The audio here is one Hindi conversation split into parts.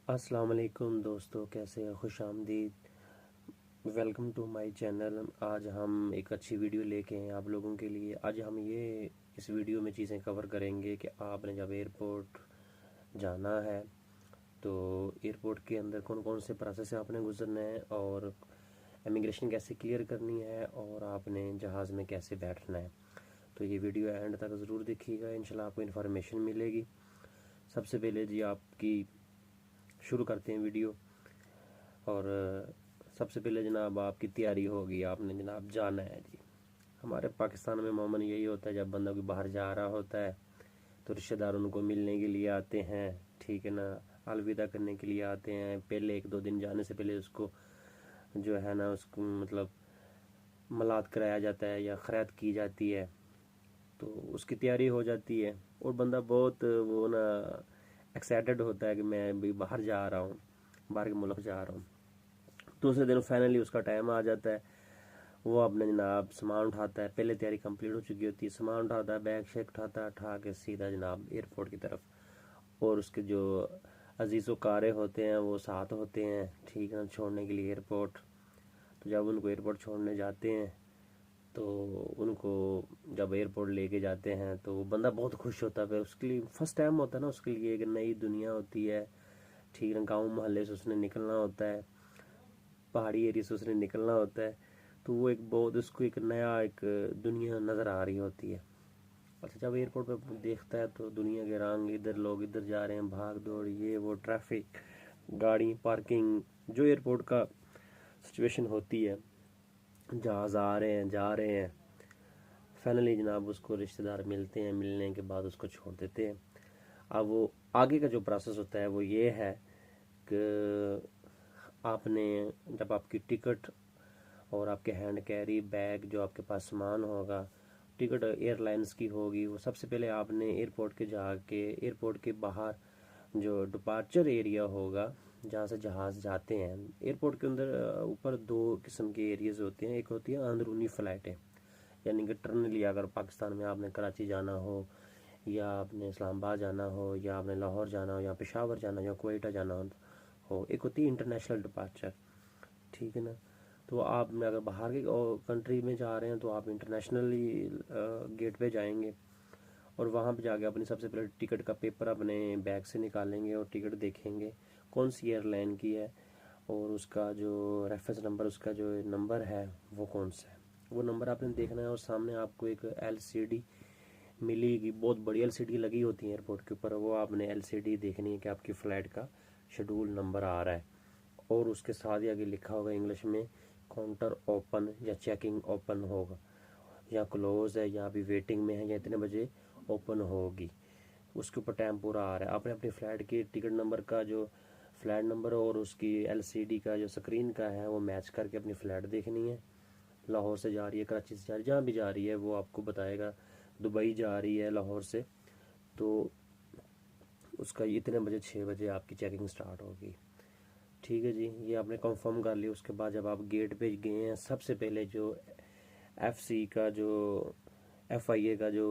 अस्सलाम वालेकुम दोस्तों, कैसे हैं? खुश आमदीद। Welcome to my channel. आज हम एक अच्छी वीडियो लेके हैं आप लोगों के लिए। आज हम इस वीडियो में चीज़ें कवर करेंगे कि आपने जब एयरपोर्ट जाना है तो एयरपोर्ट के अंदर कौन कौन से प्रोसेस से आपने गुजरना है, और इमिग्रेशन कैसे क्लियर करनी है, और आपने जहाज़ में कैसे बैठना है। तो ये वीडियो एंड तक ज़रूर देखिएगा, इंशाल्लाह आपको इन्फॉर्मेशन मिलेगी। सबसे पहले जी आपकी शुरू करते हैं वीडियो। और सबसे पहले जनाब आपकी तैयारी होगी, आपने जनाब जाना है जी। हमारे पाकिस्तान में मामून यही होता है, जब बंदा कोई बाहर जा रहा होता है तो रिश्तेदार उनको मिलने के लिए आते हैं, ठीक है ना, अलविदा करने के लिए आते हैं। पहले एक दो दिन जाने से पहले उसको जो है ना, उसको मतलब मलात कराया जाता है या खैरात की जाती है, तो उसकी तैयारी हो जाती है। और बंदा बहुत वो ना एक्साइटेड होता है कि मैं भी बाहर जा रहा हूँ, बाहर के मुल्क जा रहा हूँ। दूसरे दिन फाइनली उसका टाइम आ जाता है, वो अपने जनाब सामान उठाता है। पहले तैयारी कंप्लीट हो चुकी होती है, सामान उठाता है, बैग शेक उठाता है, उठा के सीधा जनाब एयरपोर्ट की तरफ। और उसके जो अजीज़ व कारे होते हैं वो साथ होते हैं, ठीक है ना, छोड़ने के लिए एयरपोर्ट। तो जब उनको एयरपोर्ट छोड़ने जाते हैं तो उनको जब एयरपोर्ट लेके जाते हैं तो वो बंदा बहुत खुश होता है। उसके लिए फर्स्ट टाइम होता है ना, उसके लिए एक नई दुनिया होती है, ठीक है। गाँव मोहल्ले से उसने निकलना होता है, पहाड़ी एरिया से उसने निकलना होता है, तो वो एक बहुत उसको एक नया एक दुनिया नज़र आ रही होती है। अच्छा, जब एयरपोर्ट पे देखता है तो दुनिया के रंग, इधर लोग इधर जा रहे हैं, भाग दौड़, ये वो, ट्रैफिक, गाड़ी, पार्किंग, जो एयरपोर्ट का सिचुएशन होती है, जहाज़ आ रहे हैं जा रहे हैं। फाइनली जनाब उसको रिश्तेदार मिलते हैं, मिलने के बाद उसको छोड़ देते हैं। अब वो आगे का जो प्रोसेस होता है वो ये है कि आपने जब आपकी टिकट और आपके हैंड कैरी बैग, जो आपके पास सामान होगा, टिकट एयरलाइंस की होगी, वो सबसे पहले आपने एयरपोर्ट के जाके एयरपोर्ट के बाहर जो डिपार्चर एरिया होगा जहाँ से जहाज़ जाते हैं। एयरपोर्ट के अंदर ऊपर दो किस्म के एरियाज होते हैं। एक होती है अंदरूनी फ़्लाइटें, यानी कि टर्नली अगर पाकिस्तान में आपने कराची जाना हो, या आपने इस्लामाबाद जाना हो, या आपने लाहौर जाना हो, या पेशावर जाना हो, या कोयटा जाना हो। एक होती है इंटरनेशनल डिपार्चर, ठीक है ना। तो आप में अगर बाहर के कंट्री में जा रहे हैं तो आप इंटरनेशनली गेट पे जाएंगे, और वहाँ पे जाके अपनी सबसे पहले टिकट का पेपर अपने बैग से निकालेंगे और टिकट देखेंगे कौन सी एयरलाइन की है, और उसका जो रेफरेंस नंबर, उसका जो नंबर है वो कौन सा है, वो नंबर आपने देखना है। और सामने आपको एक एलसीडी मिलेगी, बहुत बड़ी एलसीडी लगी होती है एयरपोर्ट के ऊपर, वो आपने एलसीडी देखनी है कि आपकी फ़्लाइट का शेड्यूल नंबर आ रहा है। और उसके साथ ही आगे लिखा होगा इंग्लिश में काउंटर ओपन या चेकिंग ओपन होगा, या क्लोज है, या अभी वेटिंग में है, या इतने बजे ओपन होगी। उसके ऊपर टाइम पूरा आ रहा है। आपने अपनी फ़्लाइट की टिकट नंबर का जो फ़्लाइट नंबर और उसकी एलसीडी का जो स्क्रीन का है वो मैच करके अपनी फ़्लाइट देखनी है। लाहौर से जा रही है, कराची से जा रही है, जहाँ भी जा रही है वो आपको बताएगा। दुबई जा रही है लाहौर से, तो उसका इतने बजे 6 बजे आपकी चेकिंग स्टार्ट होगी, ठीक है जी। ये आपने कंफर्म कर लिया। उसके बाद जब आप गेट पे गए हैं, सबसे पहले जो एफसी का जो एफआईए का जो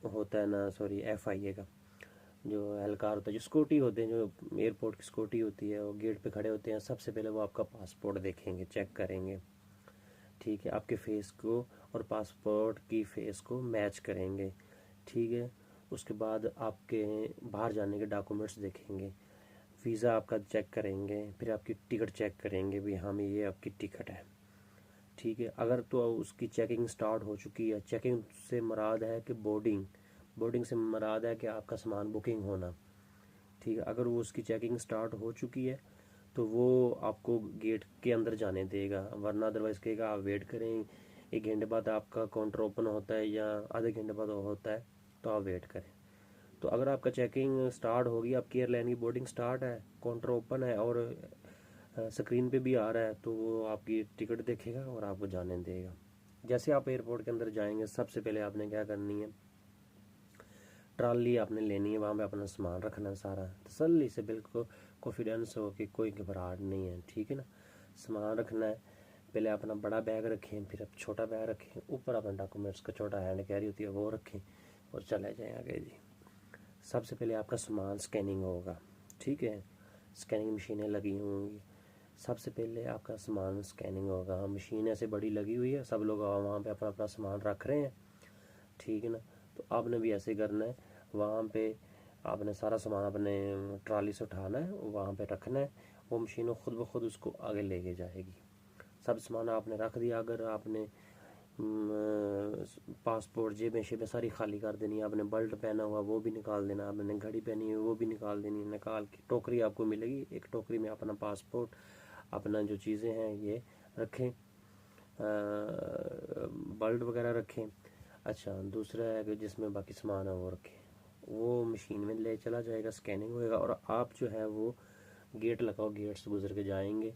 होता है ना, सॉरी, एफआईए का जो एहलकार होता है, जो सिक्योरिटी होते हैं, जो एयरपोर्ट की सिक्योरिटी होती है, वो गेट पे खड़े होते हैं। सबसे पहले वो आपका पासपोर्ट देखेंगे, चेक करेंगे, ठीक है, आपके फेस को और पासपोर्ट की फेस को मैच करेंगे, ठीक है। उसके बाद आपके बाहर जाने के डॉक्यूमेंट्स देखेंगे, वीज़ा आपका चेक करेंगे, फिर आपकी टिकट चेक करेंगे भी, हाँ ये आपकी टिकट है, ठीक है। अगर तो उसकी चेकिंग स्टार्ट हो चुकी है, चेकिंग से मुराद है कि बोर्डिंग, बोर्डिंग से मुराद है कि आपका सामान बुकिंग होना, ठीक है। अगर वो उसकी चेकिंग स्टार्ट हो चुकी है तो वो आपको गेट के अंदर जाने देगा, वरना अदरवाइज़ कहेगा आप वेट करें, 1 घंटे बाद आपका काउंटर ओपन होता है या आधे घंटे बाद होता है, तो आप वेट करें। तो अगर आपका चेकिंग स्टार्ट होगी, आपकी एयरलाइन की बोर्डिंग स्टार्ट है, काउंटर ओपन है और स्क्रीन पे भी आ रहा है, तो वो आपकी टिकट देखेगा और आपको जाने देगा। जैसे आप एयरपोर्ट के अंदर जाएंगे, सबसे पहले आपने क्या करनी है, ट्रॉली आपने लेनी है, वहाँ पे अपना सामान रखना है सारा तसल्ली से, बिल्कुल कॉन्फिडेंस हो कि कोई घबराहट नहीं है, ठीक है ना। सामान रखना है, पहले अपना बड़ा बैग रखें, फिर आप छोटा बैग रखें, ऊपर अपना डॉक्यूमेंट्स का छोटा हैंड कैरी होती है वो रखें, और चले जाएँ आगे जी। सबसे पहले आपका सामान स्कैनिंग होगा, ठीक है। स्कैनिंग मशीनें लगी होंगी। सबसे पहले आपका सामान स्कैनिंग होगा। मशीन ऐसे बड़ी लगी हुई है, सब लोग वहाँ पे अपना अपना सामान रख रहे हैं, ठीक है ना। तो आपने भी ऐसे करना है, वहाँ पे आपने सारा सामान अपने ट्राली से उठाना है, वहाँ पे रखना है। वो मशीन खुद ब खुद उसको आगे लेके जाएगी। सब सामान आपने रख दिया। अगर आपने पासपोर्ट जेबें शेबें सारी खाली कर देनी है, आपने बेल्ट पहना हुआ वो भी निकाल देना, आपने घड़ी पहनी हुई वो भी निकाल देनी। निकाल के टोकरी आपको मिलेगी, एक टोकरी में अपना पासपोर्ट, अपना जो चीज़ें हैं ये रखें, बेल्ट वगैरह रखें। अच्छा, दूसरा है कि जिसमें बाकी सामान है वो रखें। वो मशीन में ले चला जाएगा, स्कैनिंग होएगा, और आप जो है वो गेट लगाओ, गेट से गुजर के जाएंगे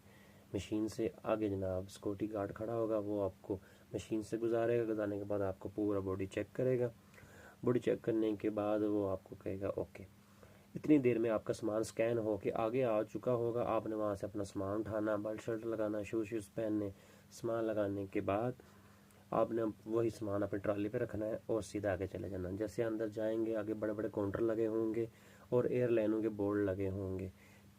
मशीन से आगे। जनाब सिक्योरिटी गार्ड खड़ा होगा, वो आपको मशीन से गुजारेगा। गुजारने के बाद आपको पूरा बॉडी चेक करेगा। बॉडी चेक करने के बाद वो आपको कहेगा ओके। इतनी देर में आपका सामान स्कैन हो के आगे आ चुका होगा। आपने वहाँ से अपना सामान उठाना, बेल्ट शर्ट लगाना, शूज़ पहनने, सामान लगाने के बाद आपने वही सामान अपनी ट्राली पे रखना है और सीधा आगे चले जाना। जैसे अंदर जाएंगे, आगे बड़े बड़े काउंटर लगे होंगे और एयरलाइनों के बोर्ड लगे होंगे,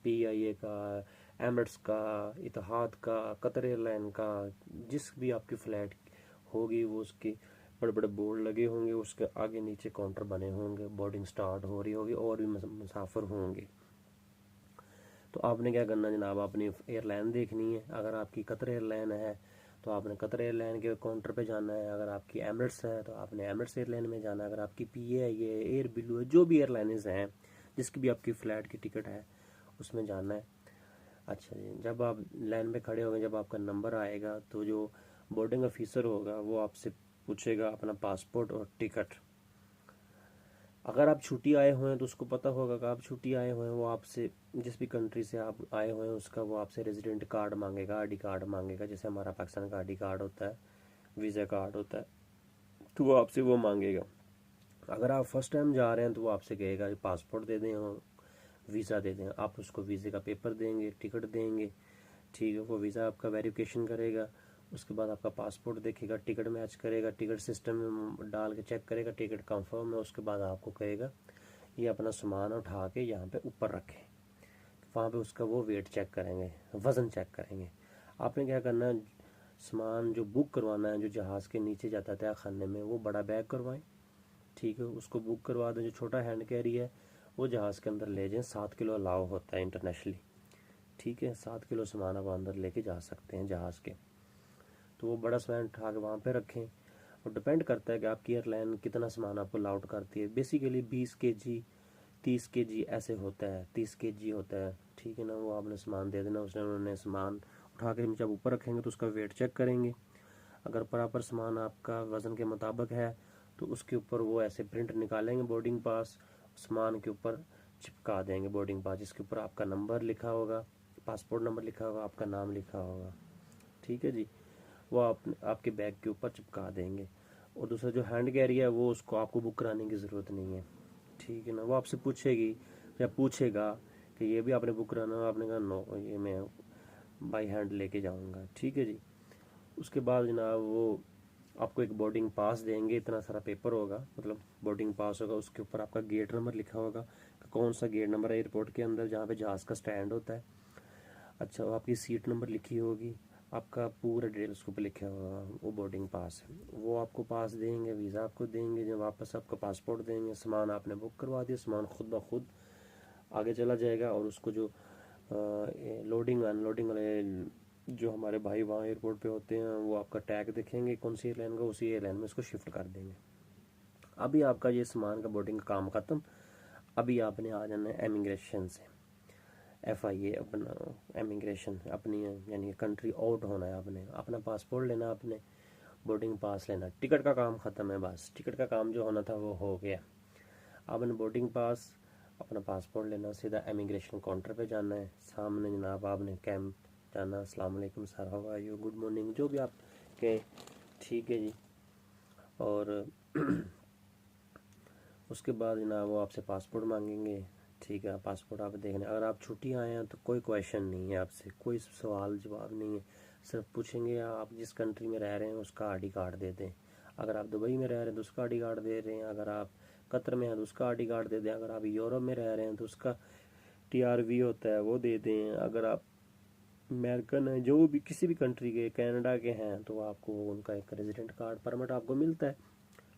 PIA का, एमिरेट्स का, इतिहाद का, कतर एयरलाइन का, जिस भी आपकी फ़्लाइट होगी वो उसके बड़े बड़े बोर्ड लगे होंगे। उसके आगे नीचे काउंटर बने होंगे, बोर्डिंग स्टार्ट हो रही होगी और भी मुसाफिर होंगे। तो आपने क्या करना जनाब, अपनी एयरलाइन देखनी है। अगर आपकी कतर एयरलाइन है तो आपने कतर एयरलाइन के काउंटर पे जाना है। अगर आपकी एमिरेट्स है तो आपने एमिरेट्स एयरलाइन में जाना है। अगर आपकी PA है, ये एयर ब्लू है, जो भी एयरलाइंस हैं जिसकी भी आपकी फ़्लाइट की टिकट है उसमें जाना है। अच्छा जी, जब आप लाइन में खड़े होंगे, जब आपका नंबर आएगा तो जो बोर्डिंग ऑफिसर होगा वो आपसे पूछेगा अपना पासपोर्ट और टिकट। अगर आप छुट्टी आए हुए हैं तो उसको पता होगा कि आप छुट्टी आए हुए हैं। वो आपसे जिस भी कंट्री से आप आए हुए हैं उसका वो आपसे रेजिडेंट कार्ड मांगेगा, ID कार्ड मांगेगा। जैसे हमारा पाकिस्तान का ID कार्ड होता है, वीज़ा कार्ड होता है, तो वो आपसे वो मांगेगा। अगर आप फर्स्ट टाइम जा रहे हैं तो वो आपसे कहेगा पासपोर्ट दे दें और वीज़ा दे दें। आप उसको वीज़े का पेपर देंगे, टिकट देंगे, ठीक है। वो वीज़ा आपका वेरिफिकेशन करेगा, उसके बाद आपका पासपोर्ट देखेगा, टिकट मैच करेगा, टिकट सिस्टम में डाल के चेक करेगा, टिकट कंफर्म है। उसके बाद आपको कहेगा ये अपना सामान उठा के यहाँ पे ऊपर रखें। वहाँ पे उसका वो वेट चेक करेंगे, वज़न चेक करेंगे। आपने क्या करना है, सामान जो बुक करवाना है, जो जहाज़ के नीचे जाता है खाने में, वो बड़ा बैग करवाएं, ठीक है। उसको बुक करवा दें। जो छोटा हैंड कैरी है वो जहाज़ के अंदर ले जाएं। 7 किलो अलाउ होता है इंटरनेशनली, ठीक है। 7 किलो सामान आप अंदर लेके जा सकते हैं जहाज़ के। तो वो बड़ा सामान उठा के वहाँ पे रखें। और डिपेंड करता है कि आपकी एयरलाइन कितना सामान आपको अलाउड करती है। बेसिकली 20 kg 30 kg ऐसे होता है, 30 kg होता है, ठीक है ना। वो आपने सामान दे देना, उसने उन्होंने सामान उठा के जब ऊपर रखेंगे तो उसका वेट चेक करेंगे। अगर बराबर सामान आपका वज़न के मुताबिक है तो उसके ऊपर वो ऐसे प्रिंट निकालेंगे बोर्डिंग पास, सामान के ऊपर चिपका देंगे बोर्डिंग पास, जिसके ऊपर आपका नंबर लिखा होगा, पासपोर्ट नंबर लिखा होगा, आपका नाम लिखा होगा, ठीक है जी। वो आपके बैग के ऊपर चिपका देंगे। और दूसरा जो हैंड कैरी है वो उसको आपको बुक कराने की ज़रूरत नहीं है, ठीक है ना। वो आपसे पूछेगी या पूछेगा कि ये भी आपने बुक कराना है, आपने कहा नो, ये मैं बाई हैंड लेके जाऊंगा, ठीक है जी। उसके बाद जनाब वो आपको एक बोर्डिंग पास देंगे। इतना सारा पेपर होगा, मतलब बोर्डिंग पास होगा, उसके ऊपर आपका गेट नंबर लिखा होगा, कौन सा गेट नंबर है एयरपोर्ट के अंदर जहाँ पे जहाज़ का स्टैंड होता है। अच्छा, आपकी सीट नंबर लिखी होगी, आपका पूरा डिटेल उसके ऊपर लिखा होगा, वो बोर्डिंग पास है। वो आपको पास देंगे, वीज़ा आपको देंगे, जब वापस आपका पासपोर्ट देंगे। सामान आपने बुक करवा दिया, सामान खुद ब खुद आगे चला जाएगा। और उसको जो लोडिंग अनलोडिंग वाले जो हमारे भाई वहाँ एयरपोर्ट पे होते हैं वो आपका टैग देखेंगे कौन सी एयरलाइन का, उसी एयरलाइन में उसको शिफ्ट कर देंगे। अभी आपका ये सामान का बोर्डिंग का काम ख़त्म। अभी आपने आ जाना है एमिग्रेशन से, FIA अपना एमिग्रेशन, अपनी यानी कंट्री आउट होना है। आपने अपना पासपोर्ट लेना, आपने बोर्डिंग पास लेना, टिकट का काम ख़त्म है। बस टिकट का काम जो होना था वो हो गया। आपने बोर्डिंग पास, अपना पासपोर्ट लेना, सीधा एमिग्रेशन काउंटर पे जाना है। सामने जनाब आपने कैंप जाना, अस्सलाम वालेकुम sir, how are you, good morning, जो भी आप कहें, ठीक है जी। और उसके बाद जनाब वो आपसे पासपोर्ट मांगेंगे, ठीक है। पासपोर्ट आप देखने, अगर आप छुट्टी आए हैं तो कोई क्वेश्चन नहीं है, आपसे कोई सवाल जवाब नहीं है। सिर्फ पूछेंगे आप जिस कंट्री में रह रहे हैं उसका ID कार्ड दे दें। अगर आप दुबई में रह रहे हैं तो उसका ID कार्ड दे रहे हैं। अगर आप कतर में हैं तो उसका ID कार्ड दे दें। अगर आप यूरोप में रह रहे हैं तो उसका TRV होता है वो दे दें। अगर आप अमेरिकन है, जो भी किसी भी कंट्री के, कनाडा के हैं, तो आपको उनका एक रेजिडेंट कार्ड परमिट आपको मिलता है,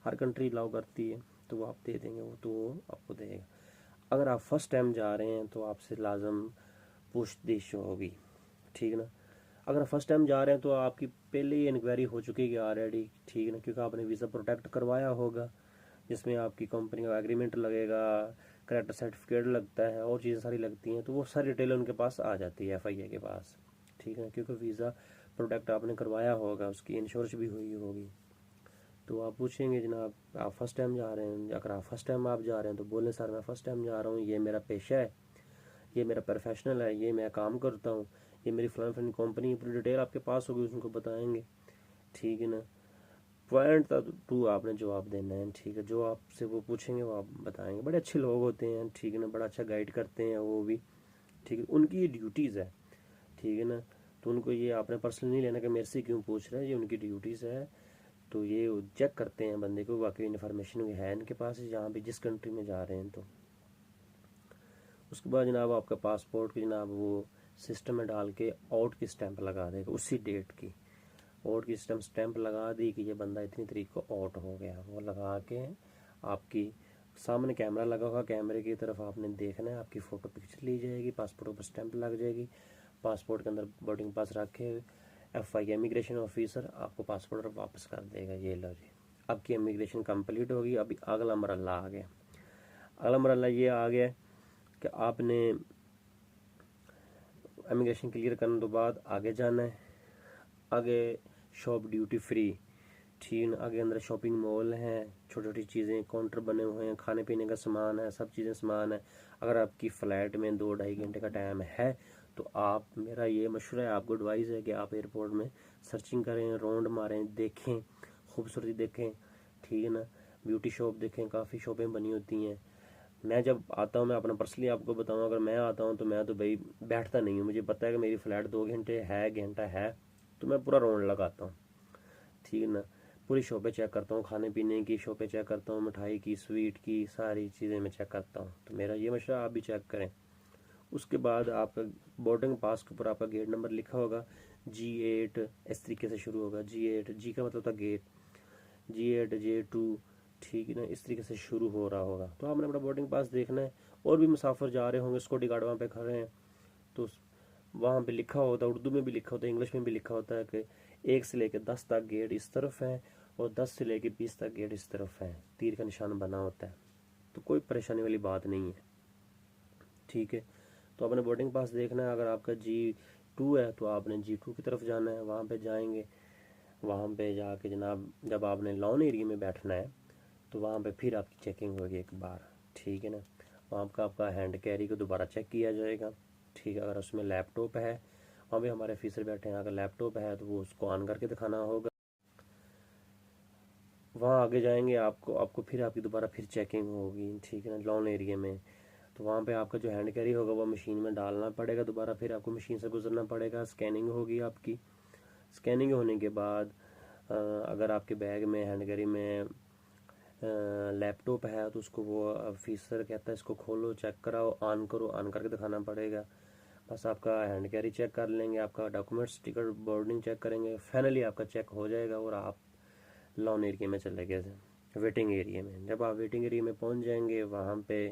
हर कंट्री अलाउ करती है, तो वो आप दे देंगे, वो तो वो आपको देगा। अगर आप फर्स्ट टाइम जा रहे हैं तो आपसे लाजम पूछताछ होगी, ठीक है ना। अगर फर्स्ट टाइम जा रहे हैं तो आपकी पहले ही इंक्वायरी हो चुकी है ऑलरेडी, ठीक है ना, क्योंकि आपने वीज़ा प्रोटेक्ट करवाया होगा, जिसमें आपकी कंपनी का एग्रीमेंट लगेगा, करेक्टर सर्टिफिकेट लगता है, और चीज़ें सारी लगती हैं, तो वो सारी डिटेल उनके पास आ जाती है, FIA के पास, ठीक है, क्योंकि वीज़ा प्रोटेक्ट आपने करवाया होगा, उसकी इंश्योरेंस भी हुई होगी। तो आप पूछेंगे जनाब आप फर्स्ट टाइम जा रहे हैं, अगर आप फर्स्ट टाइम आप जा रहे हैं तो बोलें सर मैं फ़र्स्ट टाइम जा रहा हूँ, ये मेरा पेशा है, ये मेरा प्रोफेशनल है, ये मैं काम करता हूँ, ये मेरी फलानी कंपनी, पूरी डिटेल आपके पास होगी, उनको बताएंगे, ठीक है ना। पॉइंट टू आपने जवाब देना है, ठीक है, जो आपसे वो पूछेंगे वो आप बताएंगे। बड़े अच्छे लोग होते हैं, ठीक है ना, बड़ा अच्छा गाइड करते हैं वो भी, ठीक है, उनकी ये ड्यूटीज़ है, ठीक है ना। तो उनको ये आपने पर्सनली नहीं लेना कि मेरे से क्यों पूछ रहे हैं, ये उनकी ड्यूटीज़ है। तो ये चेक करते हैं बंदे को वाकई इन्फॉर्मेशन है इनके पास जहाँ भी जिस कंट्री में जा रहे हैं। तो उसके बाद जनाब आपका पासपोर्ट की जनाब वो सिस्टम में डाल के आउट की स्टैंप लगा देगा, उसी डेट की आउट की स्टैंप लगा दी कि ये बंदा इतनी तारीख को आउट हो गया, वो लगा के आपकी सामने कैमरा लगा होगा, कैमरे की तरफ आपने देखना है, आपकी फ़ोटो पिक्चर ली जाएगी, पासपोर्ट पर स्टैंप लग जाएगी, पासपोर्ट के अंदर बोर्डिंग पास रखे, FIA इमिग्रेशन ऑफिसर आपको पासपोर्ट वापस कर देगा, ये लो जी आपकी इमिग्रेशन कंप्लीट होगी। अभी अगला मरहला आ गया, अगला मरहला ये आ गया कि आपने इमिग्रेशन क्लियर करने के बाद आगे जाना है, आगे शॉप ड्यूटी फ्री, ठीक, आगे अंदर शॉपिंग मॉल है, छोटी छोटी चीज़ें, काउंटर बने हुए हैं, खाने पीने का सामान है, सब चीज़ें सामान है। अगर आपकी फ़्लाइट में 2-2.5 घंटे का टाइम है तो आप, मेरा ये मशवरा है, आपको एडवाइस है कि आप एयरपोर्ट में सर्चिंग करें, राउंड मारें, देखें, खूबसूरती देखें, ठीक है ना, ब्यूटी शॉप देखें, काफ़ी शॉपें बनी होती हैं। मैं जब आता हूँ, मैं अपना पर्सनली आपको बताऊँ, अगर मैं आता हूँ तो मैं तो भाई बैठता नहीं हूँ, मुझे पता है कि मेरी फ़्लाइट 2 घंटे है, घंटा है, तो मैं पूरा राउंड लगाता हूँ, ठीक है ना, पूरी शॉपें चेक करता हूँ, खाने पीने की शॉपें चेक करता हूँ, मिठाई की, स्वीट की, सारी चीज़ें मैं चेक करता हूँ। तो मेरा ये मशवरा आप भी चेक करें। उसके बाद आपका बोर्डिंग पास के ऊपर आपका गेट नंबर लिखा होगा, G8 इस तरीके से शुरू होगा, G8, जी का मतलब था गेट, G8 J2, ठीक है ना, इस तरीके से शुरू हो रहा होगा। तो आपने अपना बोर्डिंग पास देखना है। और भी मुसाफिर जा रहे होंगे, सिक्योरिटी गार्ड वहाँ पे खड़े हैं, तो वहाँ पे लिखा होता है, उर्दू में भी लिखा होता है, इंग्लिश में भी लिखा होता है कि 1 से लेकर 10 तक गेट इस तरफ है और 10 से लेकर 20 तक गेट इस तरफ है, तीर का निशान बना होता है, तो कोई परेशानी वाली बात नहीं है, ठीक है। तो आपने बोर्डिंग पास देखना है। अगर आपका G2 है तो आपने G2 की तरफ जाना है, वहाँ पे जाएंगे, वहाँ पे जाके जनाब जब आपने लॉन एरिया में बैठना है तो वहाँ पे फिर आपकी चेकिंग होगी एक बार, ठीक है ना, वहाँ का आपका हैंड कैरी को दोबारा चेक किया जाएगा, ठीक है। अगर उसमें लैपटॉप है, वहाँ पे हमारे ऑफिसर बैठे हैं, अगर लैपटॉप है तो वो उसको ऑन करके दिखाना होगा। वहाँ आगे जाएंगे, आपको आपको फिर आपकी दोबारा फिर चेकिंग होगी, ठीक है ना, लॉन एरिया में। तो वहाँ पे आपका जो हैंड कैरी होगा वो मशीन में डालना पड़ेगा, दोबारा फिर आपको मशीन से गुजरना पड़ेगा, स्कैनिंग होगी आपकी। स्कैनिंग होने के बाद अगर आपके बैग में हैंड कैरी में लैपटॉप है तो उसको वो ऑफिसर कहता है इसको खोलो, चेक कराओ, ऑन करो, ऑन करके दिखाना पड़ेगा। बस आपका हैंड कैरी चेक कर लेंगे, आपका डॉक्यूमेंट्स, टिकट, बोर्डिंग चेक करेंगे, फाइनली आपका चेक हो जाएगा और आप लॉन एरिया में चले गए थे, वेटिंग एरिया में। जब आप वेटिंग एरिया में पहुंच जाएंगे, वहाँ पे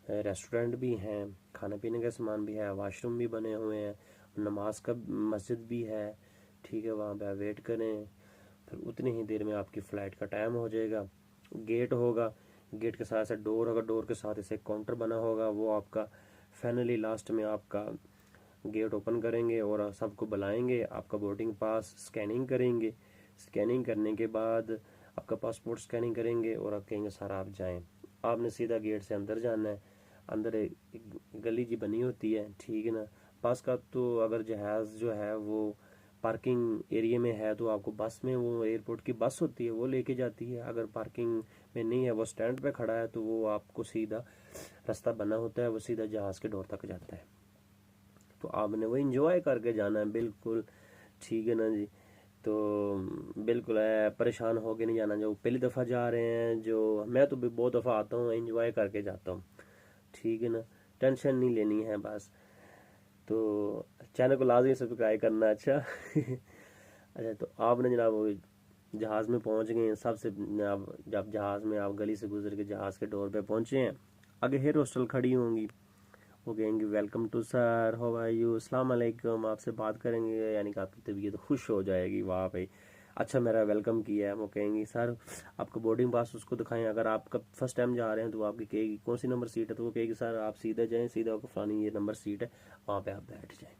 रेस्टोरेंट भी हैं, खाने पीने का सामान भी है, वाशरूम भी बने हुए हैं, नमाज का मस्जिद भी है, ठीक है, वहाँ पे आप वेट करें। फिर उतनी ही देर में आपकी फ़्लाइट का टाइम हो जाएगा। गेट होगा, गेट के साथ साथ डोर होगा, डोर के साथ इसे काउंटर बना होगा, वो आपका फाइनली लास्ट में आपका गेट ओपन करेंगे और सबको बुलाएंगे, आपका बोर्डिंग पास स्कैनिंग करेंगे, स्कैनिंग करने के बाद आपका पासपोर्ट स्कैनिंग करेंगे और आप कहेंगे सर आप जाएं। आपने सीधा गेट से अंदर जाना है, अंदर एक गली जी बनी होती है, ठीक है ना। पास का तो अगर जहाज़ जो है वो पार्किंग एरिया में है तो आपको बस में, वो एयरपोर्ट की बस होती है वो लेके जाती है। अगर पार्किंग में नहीं है, वो स्टैंड पे खड़ा है, तो वो आपको सीधा रास्ता बना होता है, वो सीधा जहाज़ के डोर तक जाता है। तो आपने वो इंजॉय करके जाना है, बिल्कुल, ठीक है ना जी। तो बिल्कुल है, परेशान होके नहीं जाना। जो पहली दफ़ा जा रहे हैं, जो मैं तो भी बहुत दफ़ा आता हूँ, एंजॉय करके जाता हूँ, ठीक है ना। टेंशन नहीं लेनी है बस। तो चैनल को लाजमी सब्सक्राइब करना। अच्छा अच्छा, तो आपने जनाब वो जहाज़ में पहुंच गए हैं सबसे। आप जब जहाज़ में आप गली से गुजर के जहाज़ के डोर पे पहुंचे हैं, आगे हेयर हॉस्टल खड़ी होंगी, वो कहेंगे welcome to sir, how are you, अस्सलाम वालेकुम, आपसे बात करेंगे, यानी कि आपकी तबीयत खुश हो जाएगी। वाह भाई, अच्छा मेरा वेलकम किया है। वो कहेंगी सर आपका बोर्डिंग पास उसको दिखाएं। अगर आप कब फर्स्ट टाइम जा रहे हैं तो आपकी कहेगी कौन सी नंबर सीट है, तो वो कहेगी सर आप सीधे जाएं, सीधा होकर फलानी ये नंबर सीट है, वहाँ पे आप बैठ जाएं।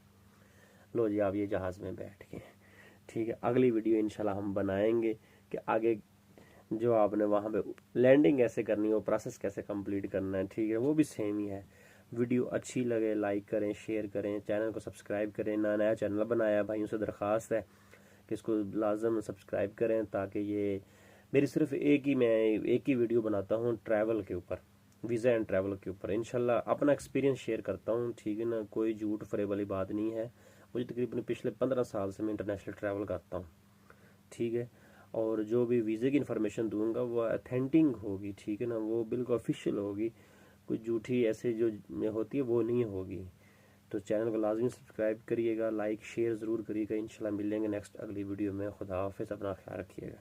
लो जी, आप ये जहाज़ में बैठ गए। ठीक है, अगली वीडियो इंशाल्लाह हम बनाएंगे कि आगे जो आपने वहाँ पे लैंडिंग कैसे करनी है, वो प्रोसेस कैसे कंप्लीट करना है। ठीक है, वो भी सेम ही है। वीडियो अच्छी लगे लाइक करें, शेयर करें, चैनल को सब्सक्राइब करें। नया चैनल बनाया, भाइयों से दरख्वास्त है कि इसको लाजम सब्सक्राइब करें, ताकि ये मेरी सिर्फ मैं एक ही वीडियो बनाता हूँ ट्रैवल के ऊपर, वीज़ा एंड ट्रैवल के ऊपर। इंशाल्लाह अपना एक्सपीरियंस शेयर करता हूँ। ठीक है ना, कोई झूठ फरेब वाली बात नहीं है। मुझे तकरीबन पिछले 15 साल से मैं इंटरनेशनल ट्रैवल करता हूँ। ठीक है, और जो भी वीज़े की इन्फॉर्मेशन दूंगा वो अथेंटिक होगी। ठीक है ना, वो बिल्कुल ऑफिशियल होगी, कुछ झूठी ऐसे जो होती है वो नहीं होगी। तो चैनल को लाजमी सब्सक्राइब करिएगा, लाइक शेयर ज़रूर करिएगा। इंशाल्लाह मिलेंगे नेक्स्ट अगली वीडियो में। खुदा हाफिज़, अपना ख्याल रखिएगा।